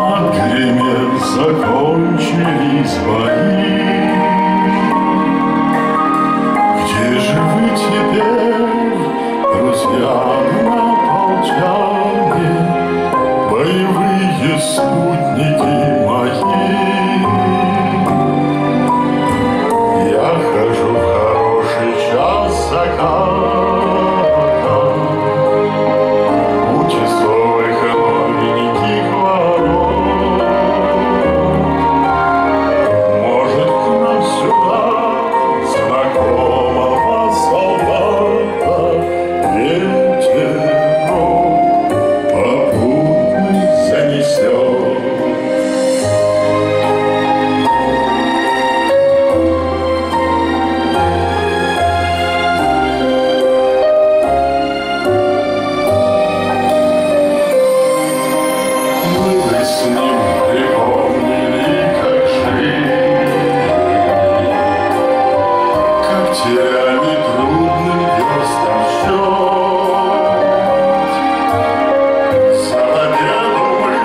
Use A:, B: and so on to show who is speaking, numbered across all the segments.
A: Например, закончились бои. Где же вы теперь, друзья однополчане, боевые спутники мои? Я хожу в хороший час заката у часовых новеньких ворот. Может, к нам сюда знакомого солдата ветерок попутный занесет. С ним припомнили, как жили, как теряли трудным верстам счет. За победу мы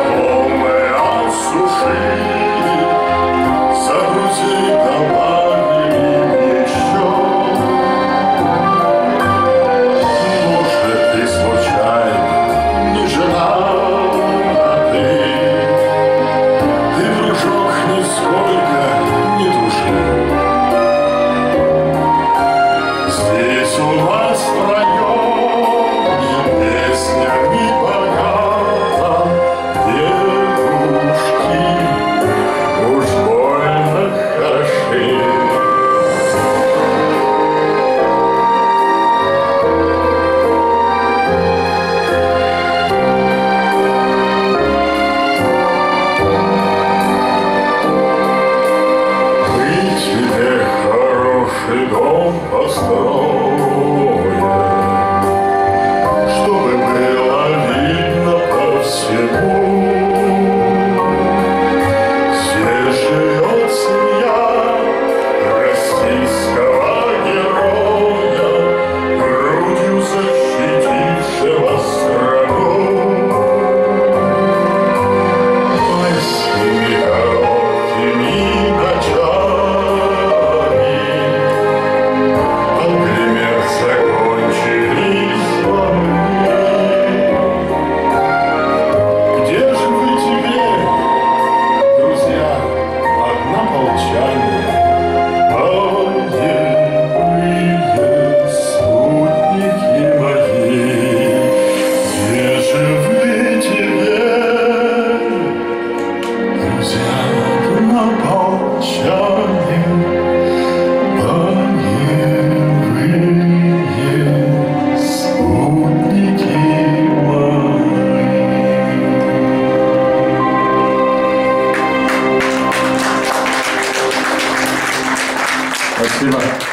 A: полное осушили, за друзей добавили еще. Может, ты случайно не женат? Нисколько не души. Здесь у нас в районе песнями богата, девушки уж больно хороши. Дом построен, чтобы было видно по всему. Здесь живет семья российского героя, грудью защитившего страну. Ой, с ними короткими ночами закончились войны. Где же вы теперь, друзья, однополчане, боевые спутники мои? Где же вы теперь, друзья, однополчане? Спасибо.